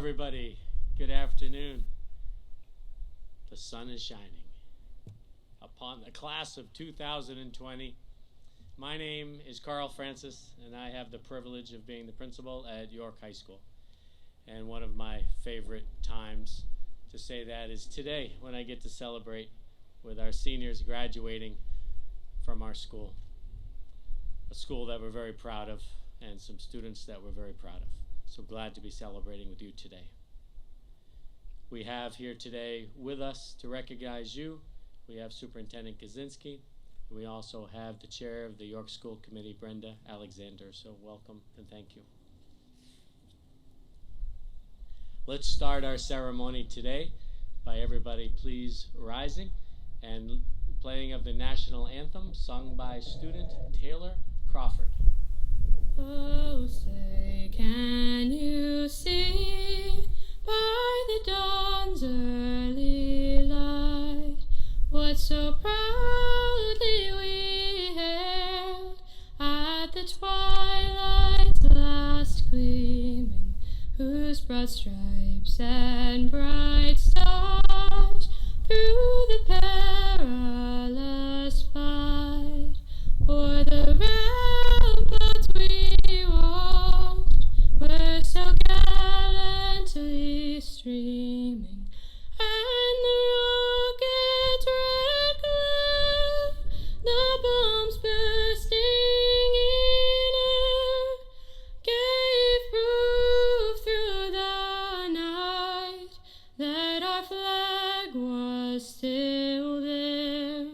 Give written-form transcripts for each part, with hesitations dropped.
everybody. Good afternoon. The sun is shining upon the class of 2020. My name is Carl Francis, and I have the privilege of being the principal at York High School. And one of my favorite times to say that is today, when I get to celebrate with our seniors graduating from our school. A school that we're very proud of, and some students that we're very proud of. So glad to be celebrating with you today. We have here today with us to recognize you, we have Superintendent Kaczynski, and we also have the chair of the York School Committee, Brenda Alexander. So welcome and thank you. Let's start our ceremony today by everybody please rising and playing of the national anthem sung by student Taylor Crawford. Oh, say, can you see by the dawn's early light what so proudly we hailed at the twilight's last gleaming, whose broad stripes and bright stars through the perilous fight o'er the ramparts we watched were so gallantly streaming, and the rocket's red glare, the bombs bursting in air, gave proof through the night that our flag was still there.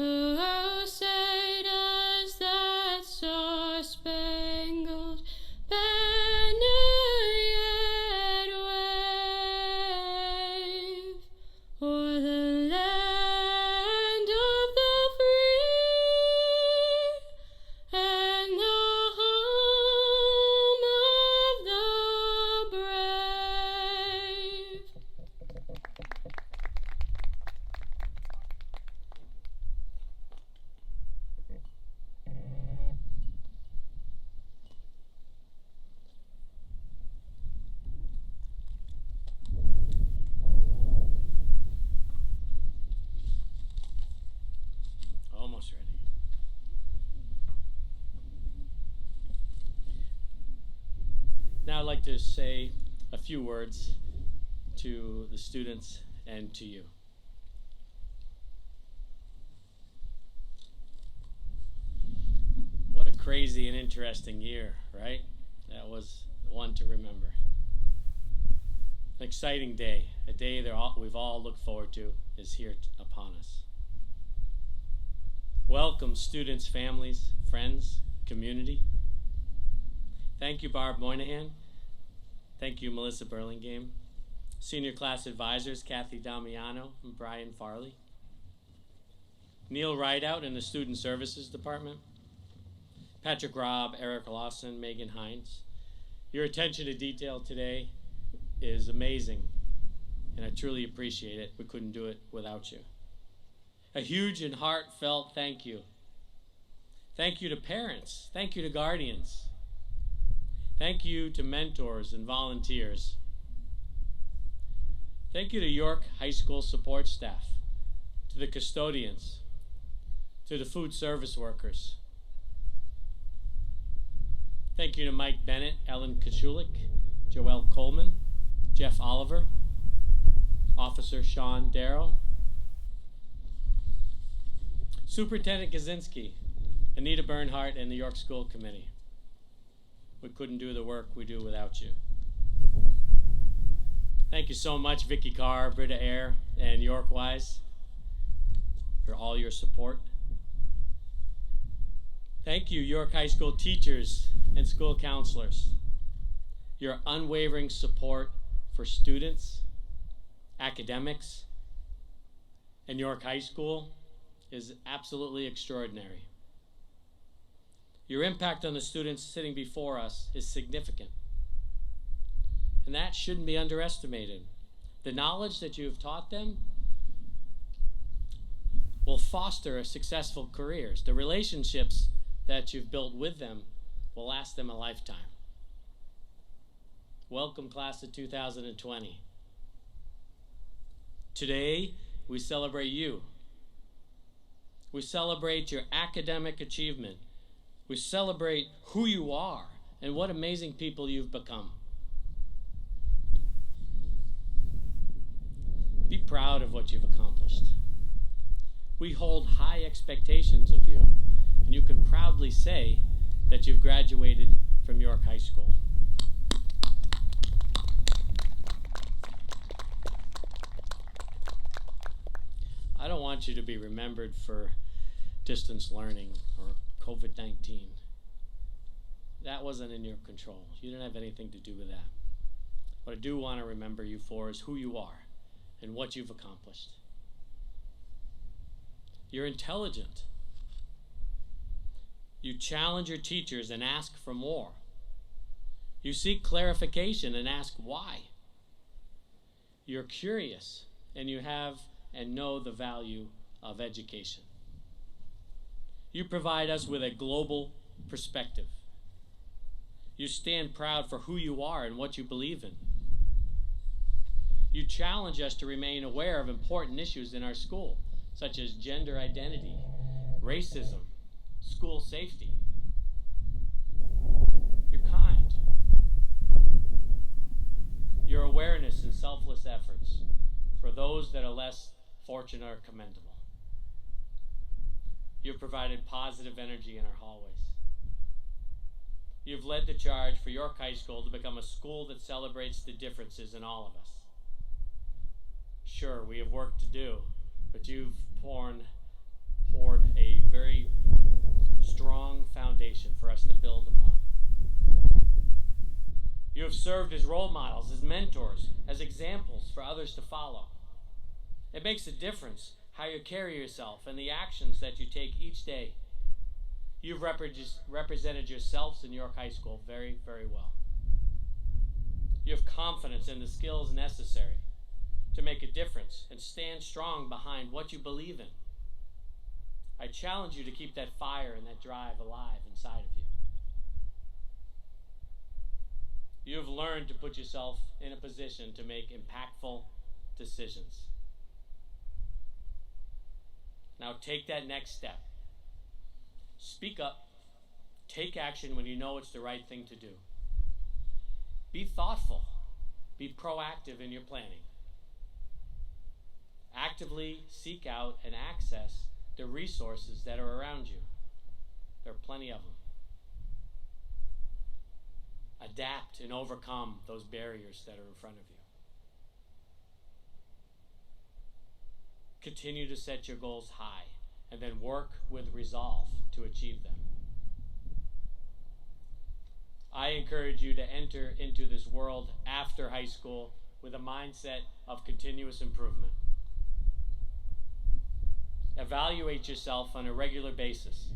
Oh, say does that star-spangled banner yet wave o'er the land of the free and the home of the brave? Almost ready. Now I'd like to say a few words to the students and to you. What a crazy and interesting year, right? That was one to remember. An exciting day, a day that we've all looked forward to is here upon us. Welcome, students, families, friends, community. Thank you, Barb Moynihan. Thank you, Melissa Burlingame. Senior class advisors, Kathy Damiano and Brian Farley. Neil Rideout in the Student Services Department. Patrick Robb, Eric Lawson, Megan Hines. Your attention to detail today is amazing, and I truly appreciate it. We couldn't do it without you. A huge and heartfelt thank you. Thank you to parents. Thank you to guardians. Thank you to mentors and volunteers. Thank you to York High School support staff, to the custodians, to the food service workers. Thank you to Mike Bennett, Ellen Kachulik, Joelle Coleman, Jeff Oliver, Officer Sean Darrow, Superintendent Kaczynski, Anita Bernhardt, and the York School Committee. We couldn't do the work we do without you. Thank you so much, Vicky Carr, Britta Ayer, and York Wise, for all your support. Thank you, York High School teachers and school counselors. Your unwavering support for students, academics, and York High School is absolutely extraordinary. Your impact on the students sitting before us is significant, and that shouldn't be underestimated. The knowledge that you've taught them will foster successful careers. The relationships that you've built with them will last them a lifetime. Welcome, class of 2020. Today, we celebrate you. We celebrate your academic achievement. We celebrate who you are and what amazing people you've become. Be proud of what you've accomplished. We hold high expectations of you, and you can proudly say that you've graduated from York High School. I don't want you to be remembered for distance learning or COVID-19. That wasn't in your control. You didn't have anything to do with that. What I do want to remember you for is who you are and what you've accomplished. You're intelligent. You challenge your teachers and ask for more. You seek clarification and ask why. You're curious, and you have and know the value of education. You provide us with a global perspective. You stand proud for who you are and what you believe in. You challenge us to remain aware of important issues in our school, such as gender identity, racism, school safety. You're kind. Your awareness and selfless efforts for those that are less fortunate are commendable. You've provided positive energy in our hallways. You've led the charge for York High School to become a school that celebrates the differences in all of us. Sure, we have work to do, but you've poured a very strong foundation for us to build upon. You have served as role models, as mentors, as examples for others to follow. It makes a difference how you carry yourself and the actions that you take each day. You've represented yourselves in York High School very, very well. You have confidence in the skills necessary to make a difference and stand strong behind what you believe in. I challenge you to keep that fire and that drive alive inside of you. You have learned to put yourself in a position to make impactful decisions. Now take that next step. Speak up. Take action when you know it's the right thing to do. Be thoughtful. Be proactive in your planning. Actively seek out and access the resources that are around you. There are plenty of them. Adapt and overcome those barriers that are in front of you. Continue to set your goals high and then work with resolve to achieve them. I encourage you to enter into this world after high school with a mindset of continuous improvement. Evaluate yourself on a regular basis.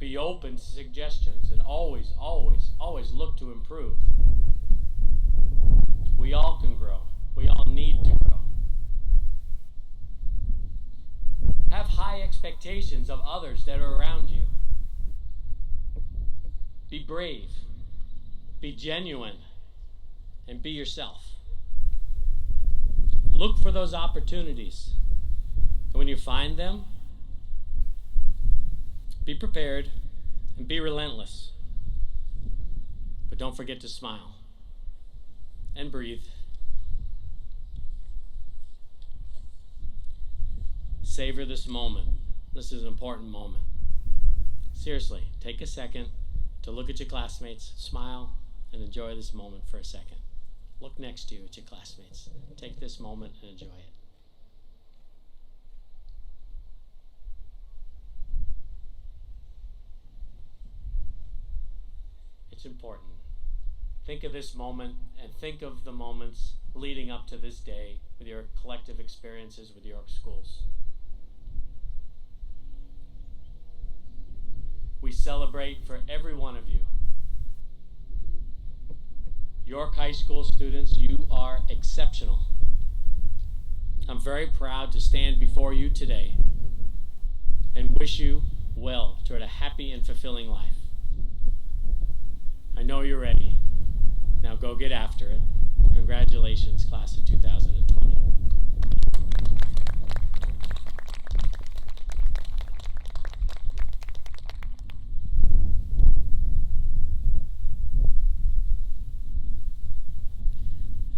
Be open to suggestions and always look to improve. We all can grow. We all need to grow. Have high expectations of others that are around you. Be brave. Be genuine. And be yourself. Look for those opportunities. And when you find them, be prepared and be relentless. But don't forget to smile and breathe. Savor this moment. This is an important moment. Seriously, take a second to look at your classmates, smile, and enjoy this moment for a second. Look next to you at your classmates. Take this moment and enjoy it. It's important. Think of this moment and think of the moments leading up to this day with your collective experiences with York schools. We celebrate for every one of you. York High School students, you are exceptional. I'm very proud to stand before you today and wish you well toward a happy and fulfilling life. I know you're ready. Now go get after it. Congratulations, class of 2020.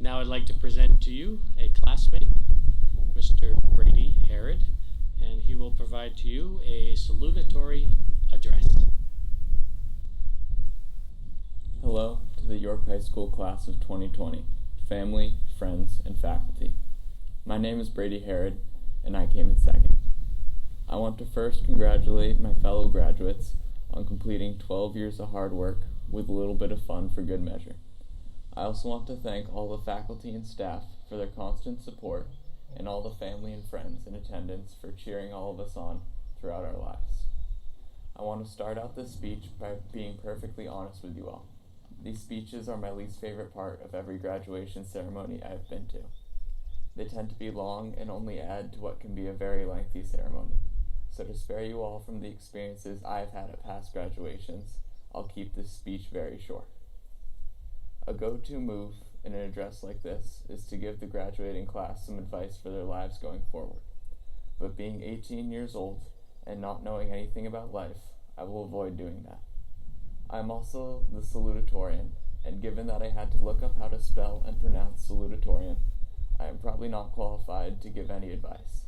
Now I'd like to present to you a classmate, Mr. Brady Herod, and he will provide to you a salutatory address. Hello to the York High School class of 2020, family, friends, and faculty. My name is Brady Herod, and I came in second. I want to first congratulate my fellow graduates on completing 12 years of hard work with a little bit of fun for good measure. I also want to thank all the faculty and staff for their constant support and all the family and friends in attendance for cheering all of us on throughout our lives. I want to start out this speech by being perfectly honest with you all. These speeches are my least favorite part of every graduation ceremony I have been to. They tend to be long and only add to what can be a very lengthy ceremony. So to spare you all from the experiences I've had at past graduations, I'll keep this speech very short. A go-to move in an address like this is to give the graduating class some advice for their lives going forward. But being 18 years old and not knowing anything about life, I will avoid doing that. I'm also the salutatorian, and given that I had to look up how to spell and pronounce salutatorian, I am probably not qualified to give any advice.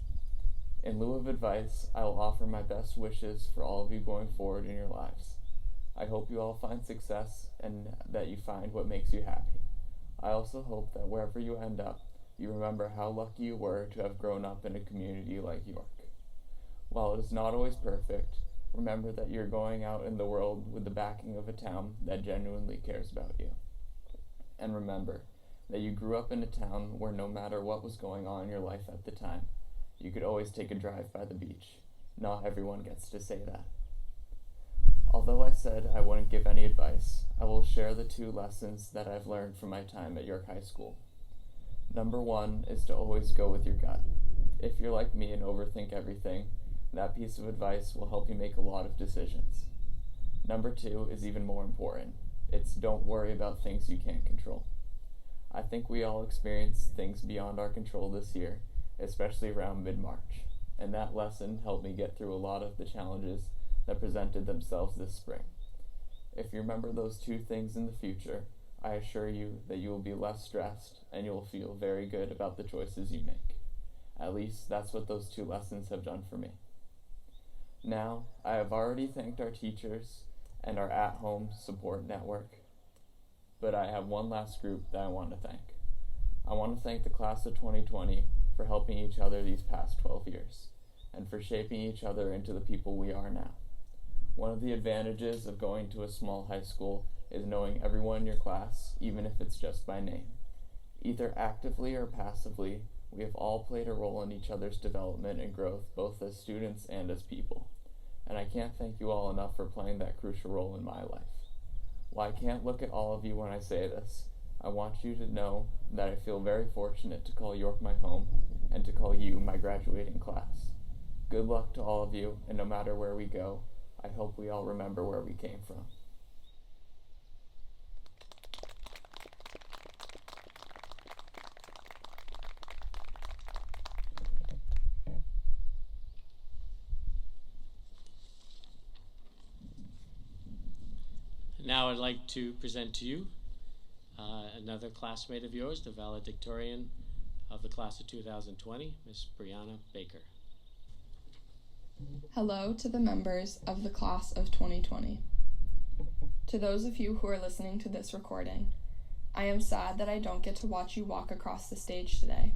In lieu of advice, I will offer my best wishes for all of you going forward in your lives. I hope you all find success and that you find what makes you happy. I also hope that wherever you end up, you remember how lucky you were to have grown up in a community like York. While it is not always perfect, remember that you're going out in the world with the backing of a town that genuinely cares about you. And remember that you grew up in a town where no matter what was going on in your life at the time, you could always take a drive by the beach. Not everyone gets to say that. Although I said I wouldn't give any advice, I will share the 2 lessons that I've learned from my time at York High School. Number 1 is to always go with your gut. If you're like me and overthink everything, that piece of advice will help you make a lot of decisions. Number 2 is even more important. It's don't worry about things you can't control. I think we all experienced things beyond our control this year, especially around mid-March, and that lesson helped me get through a lot of the challenges that presented themselves this spring. If you remember those 2 things in the future, I assure you that you will be less stressed and you will feel very good about the choices you make. At least that's what those 2 lessons have done for me. Now, I have already thanked our teachers and our at-home support network, but I have one last group that I want to thank. I want to thank the class of 2020 for helping each other these past 12 years, and for shaping each other into the people we are now. One of the advantages of going to a small high school is knowing everyone in your class, even if it's just by name. Either actively or passively, we have all played a role in each other's development and growth, both as students and as people. And I can't thank you all enough for playing that crucial role in my life. While I can't look at all of you when I say this, I want you to know that I feel very fortunate to call York my home and to call you my graduating class. Good luck to all of you, and no matter where we go, I hope we all remember where we came from. Now I'd like to present to you another classmate of yours, the valedictorian of the class of 2020, Miss Brianna Baker. Hello to the members of the class of 2020. To those of you who are listening to this recording, I am sad that I don't get to watch you walk across the stage today.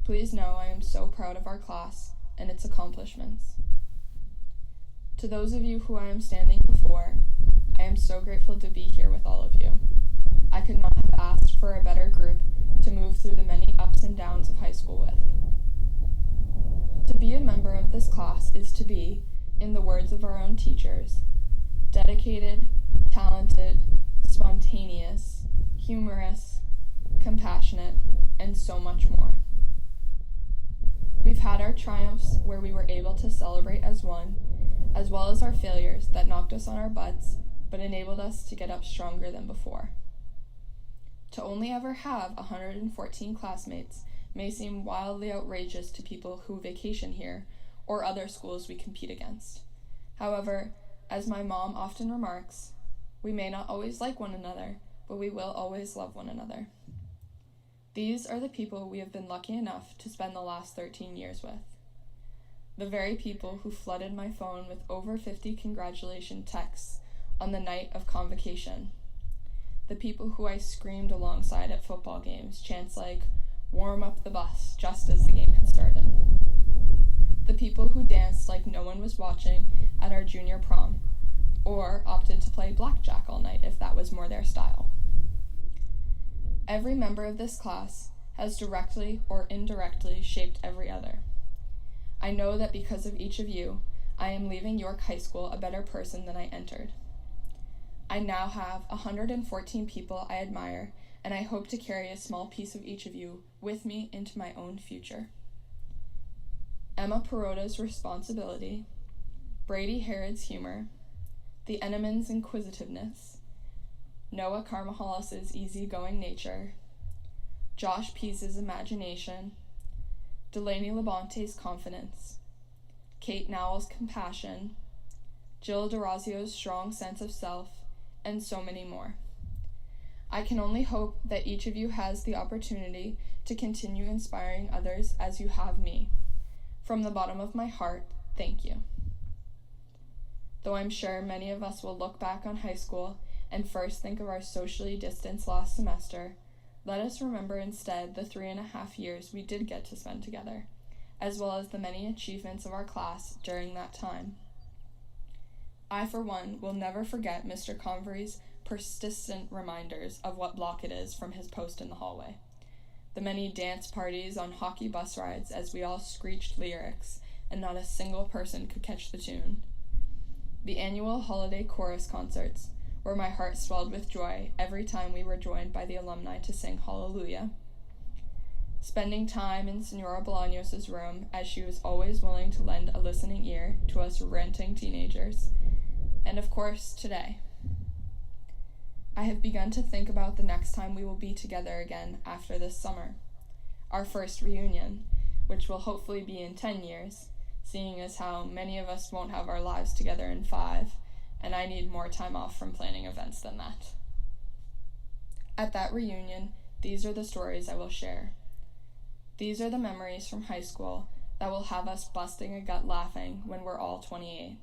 Please know I am so proud of our class and its accomplishments. To those of you who I am standing before, I am so grateful to be here with all of you. I could not have asked for a better group to move through the many ups and downs of high school with. To be a member of this class is to be, in the words of our own teachers, dedicated, talented, spontaneous, humorous, compassionate, and so much more. We've had our triumphs where we were able to celebrate as one, as well as our failures that knocked us on our butts but enabled us to get up stronger than before. To only ever have 114 classmates may seem wildly outrageous to people who vacation here or other schools we compete against. However, as my mom often remarks, we may not always like one another, but we will always love one another. These are the people we have been lucky enough to spend the last 13 years with. The very people who flooded my phone with over 50 congratulation texts on the night of convocation. The people who I screamed alongside at football games, chants like, "Warm up the bus," just as the game had started. The people who danced like no one was watching at our junior prom, or opted to play blackjack all night if that was more their style. Every member of this class has directly or indirectly shaped every other. I know that because of each of you, I am leaving York High School a better person than I entered. I now have 114 people I admire, and I hope to carry a small piece of each of you with me into my own future. Emma Perota's responsibility, Brady Herod's humor, the Eneman's inquisitiveness, Noah Carmahalas's easygoing nature, Josh Pease's imagination, Delaney Labonte's confidence, Kate Nowell's compassion, Jill DeRosio's strong sense of self, and so many more. I can only hope that each of you has the opportunity to continue inspiring others as you have me. From the bottom of my heart, thank you. Though I'm sure many of us will look back on high school and first think of our socially distanced last semester, let us remember instead the 3.5 years we did get to spend together, as well as the many achievements of our class during that time. I, for one, will never forget Mr. Convery's persistent reminders of what block it is from his post in the hallway. The many dance parties on hockey bus rides as we all screeched lyrics and not a single person could catch the tune. The annual holiday chorus concerts, where my heart swelled with joy every time we were joined by the alumni to sing Hallelujah. Spending time in Senora Bolaños' room, as she was always willing to lend a listening ear to us ranting teenagers. And of course, today. I have begun to think about the next time we will be together again after this summer. Our first reunion, which will hopefully be in 10 years, seeing as how many of us won't have our lives together in 5, and I need more time off from planning events than that. At that reunion, these are the stories I will share. These are the memories from high school that will have us busting a gut laughing when we're all 28.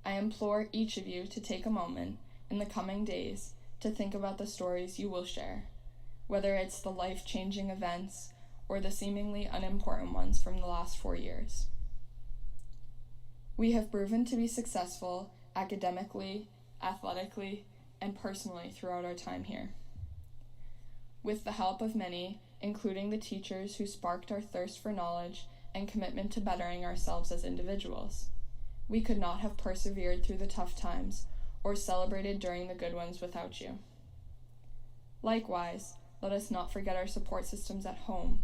I implore each of you to take a moment in the coming days to think about the stories you will share, whether it's the life-changing events or the seemingly unimportant ones from the last 4 years. We have proven to be successful academically, athletically, and personally throughout our time here. With the help of many, including the teachers who sparked our thirst for knowledge and commitment to bettering ourselves as individuals, we could not have persevered through the tough times or celebrated during the good ones without you. Likewise, let us not forget our support systems at home.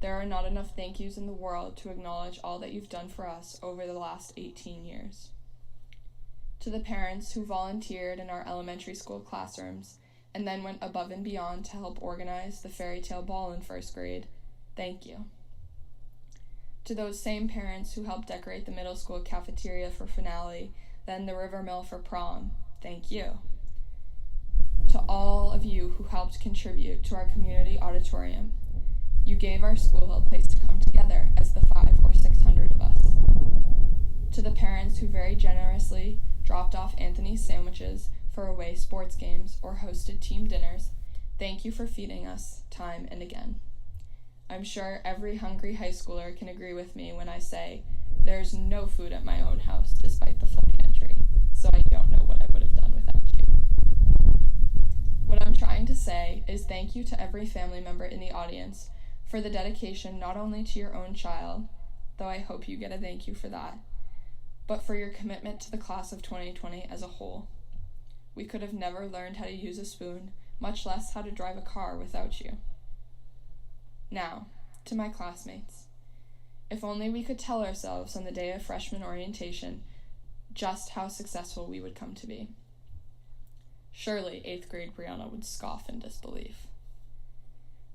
There are not enough thank yous in the world to acknowledge all that you've done for us over the last 18 years. To the parents who volunteered in our elementary school classrooms and then went above and beyond to help organize the fairy tale ball in first grade, thank you. To those same parents who helped decorate the middle school cafeteria for finale, then the River Mill for prom, thank you. To all of you who helped contribute to our community auditorium, you gave our school a place to come together as the 500 or 600 of us. To the parents who very generously dropped off Anthony's sandwiches for away sports games or hosted team dinners, thank you for feeding us time and again. I'm sure every hungry high schooler can agree with me when I say, there's no food at my own house despite the full pantry, so I don't know what I would have done without you. What I'm trying to say is thank you to every family member in the audience for the dedication not only to your own child, though I hope you get a thank you for that, but for your commitment to the class of 2020 as a whole. We could have never learned how to use a spoon, much less how to drive a car without you. Now, to my classmates. If only we could tell ourselves on the day of freshman orientation just how successful we would come to be. Surely 8th grade Brianna would scoff in disbelief.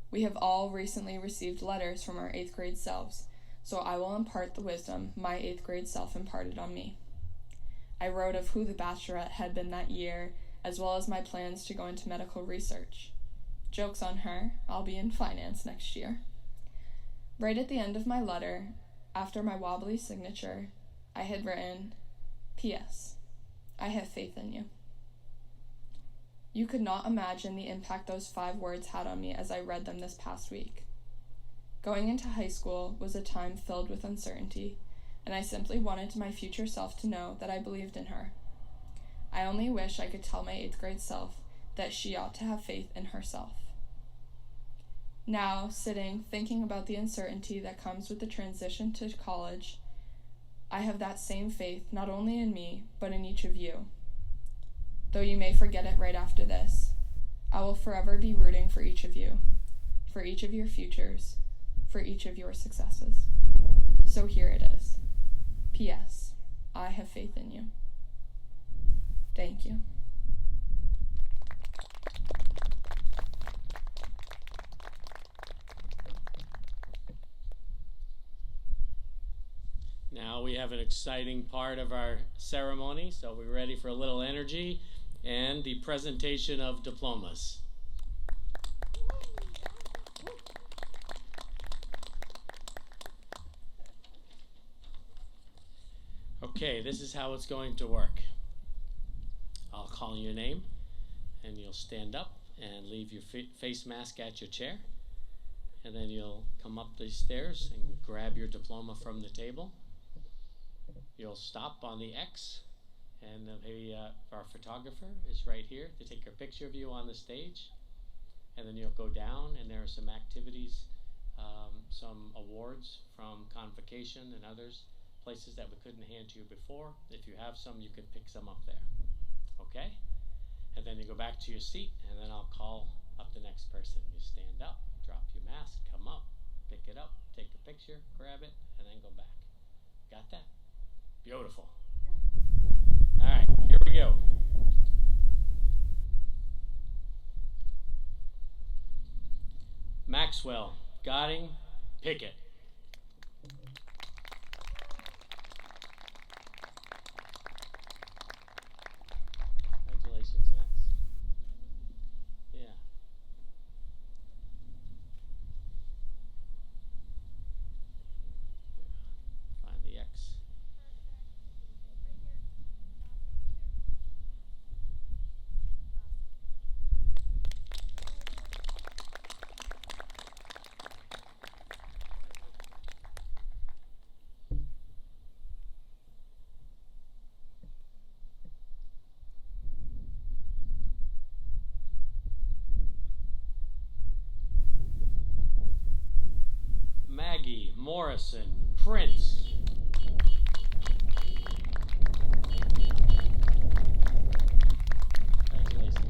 We have all recently received letters from our 8th grade selves, so I will impart the wisdom my 8th grade self imparted on me. I wrote of who the bachelorette had been that year, as well as my plans to go into medical research. Joke's on her, I'll be in finance next year. Right at the end of my letter, after my wobbly signature, I had written, P.S. I have faith in you. You could not imagine the impact those 5 words had on me as I read them this past week. Going into high school was a time filled with uncertainty, and I simply wanted my future self to know that I believed in her. I only wish I could tell my 8th grade self that she ought to have faith in herself. Now, sitting, thinking about the uncertainty that comes with the transition to college, I have that same faith not only in me, but in each of you. Though you may forget it right after this, I will forever be rooting for each of you, for each of your futures, for each of your successes. So here it is. P.S. I have faith in you. Thank you. Now we have an exciting part of our ceremony, so we're ready for a little energy and the presentation of diplomas. Okay, this is how it's going to work. I'll call your name, and you'll stand up and leave your face mask at your chair. And then you'll come up these stairs and grab your diploma from the table. You'll stop on the X, and our photographer is right here to take a picture of you on the stage. And then you'll go down, and there are some activities, some awards from Convocation and others, places that we couldn't hand to you before. If you have some, you can pick some up there. Okay? And then you go back to your seat, and then I'll call up the next person. You stand up, drop your mask, come up, pick it up, take a picture, grab it, and then go back. Got that? Beautiful. All right, here we go. Maxwell, Godding, Pickett. Congratulations, Max. Yeah. Find the X. Maggie, Morrison, Prince. Congratulations.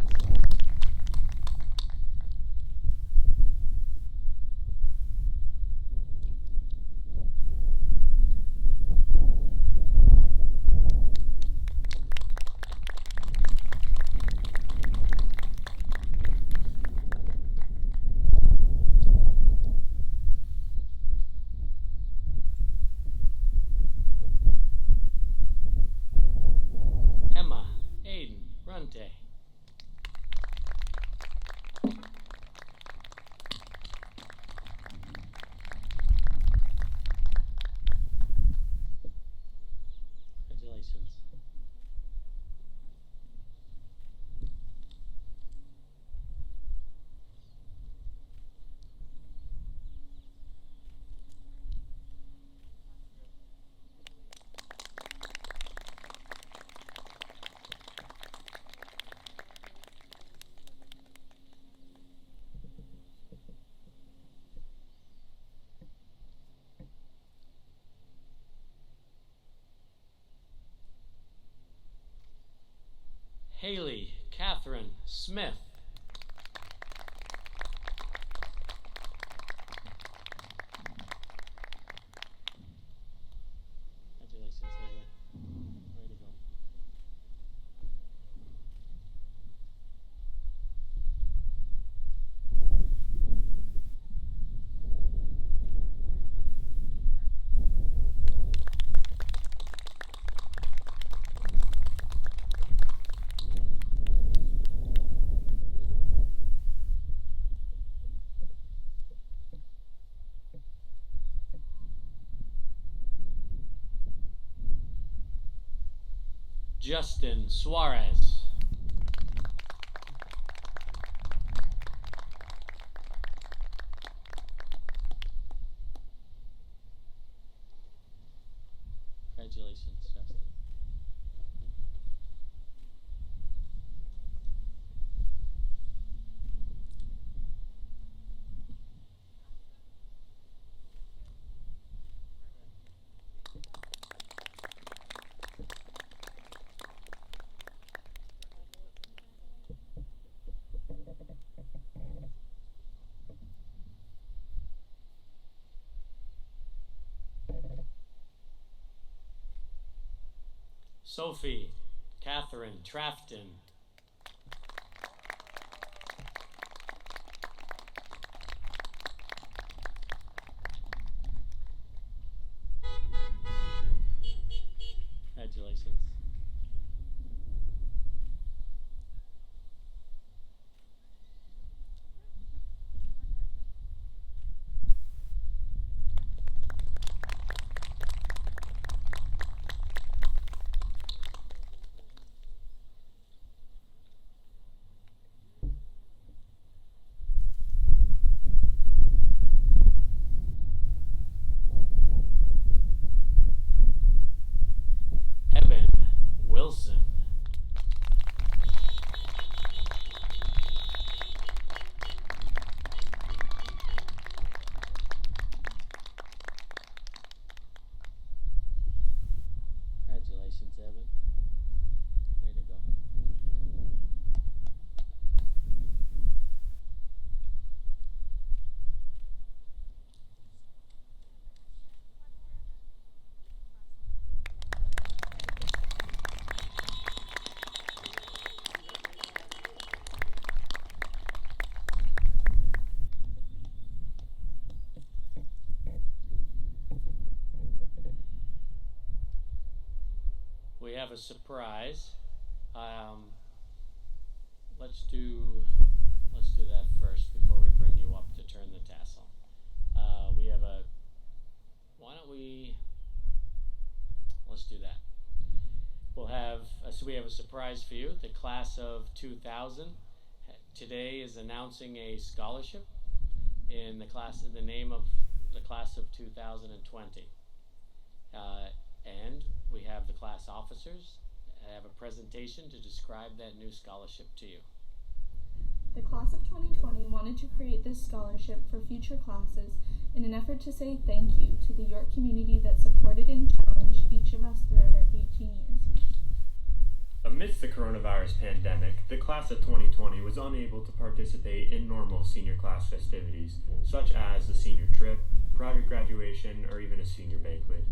Emma, Aiden, Runte. Congratulations. Haley, Catherine, Smith. Congratulations, Haley. Way to go. Justin Suarez. Congratulations, Justin. Sophie Catherine Trafton. Congratulations. Evan Wilson. Congratulations, Evan. Way to go. We have a surprise. Let's do that first before we bring you up to turn the tassel. Let's do that. We have a surprise for you. The class of 2000 today is announcing a scholarship in the name of the class of 2020. And we have the class officers have a presentation to describe that new scholarship to you. The class of 2020 wanted to create this scholarship for future classes in an effort to say thank you to the York community that supported and challenged each of us throughout our 18 years here. Amidst the coronavirus pandemic, the class of 2020 was unable to participate in normal senior class festivities, such as the senior trip, private graduation, or even a senior banquet.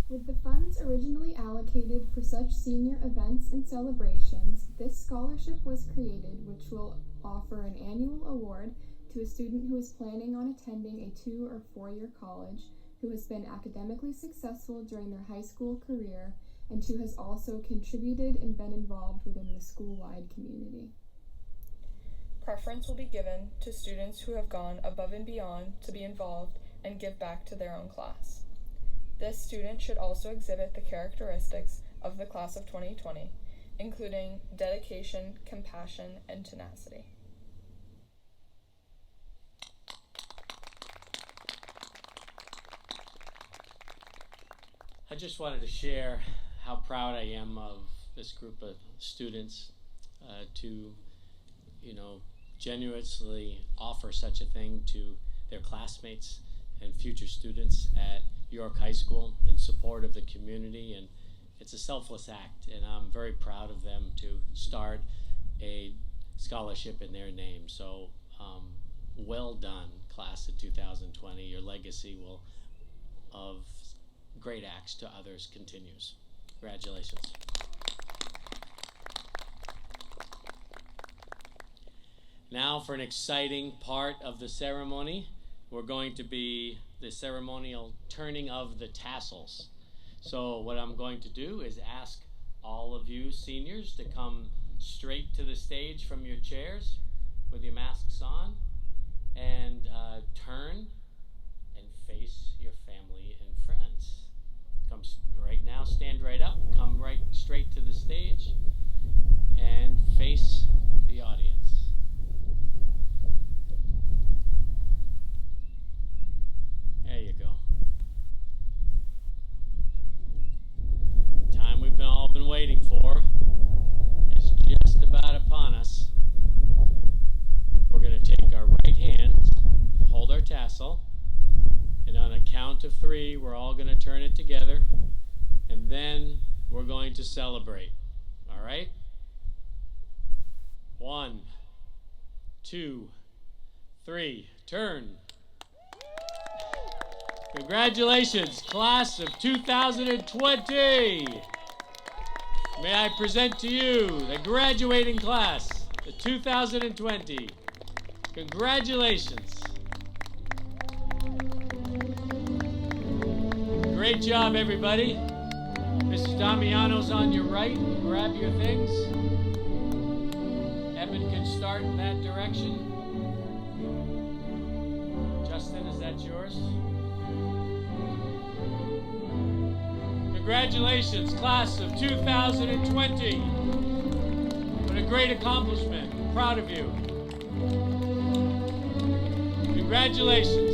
With the funds originally allocated for such senior events and celebrations, this scholarship was created, which will offer an annual award to a student who is planning on attending a 2 or 4 year college, who has been academically successful during their high school career, and who has also contributed and been involved within the school-wide community. Preference will be given to students who have gone above and beyond to be involved and give back to their own class. This student should also exhibit the characteristics of the class of 2020, including dedication, compassion, and tenacity. I just wanted to share how proud I am of this group of students to, genuinely offer such a thing to their classmates and future students at York High School in support of the community, and it's a selfless act, and I'm very proud of them to start a scholarship in their name. So well done, class of 2020. Your legacy of great acts to others continues. Congratulations. Now for an exciting part of the ceremony, we're going to be the ceremonial turning of the tassels. So what I'm going to do is ask all of you seniors to come straight to the stage from your chairs with your masks on and turn and face your family and friends. Come right now, stand right up, come right straight to the count of 3, we're all going to turn it together, and then we're going to celebrate. All right? 1, 2, 3, turn. Congratulations, class of 2020. May I present to you the graduating class of 2020. Congratulations. Great job, everybody. Mrs. Damiano's on your right. Grab your things. Evan can start in that direction. Justin, is that yours? Congratulations, class of 2020. What a great accomplishment. I'm proud of you. Congratulations.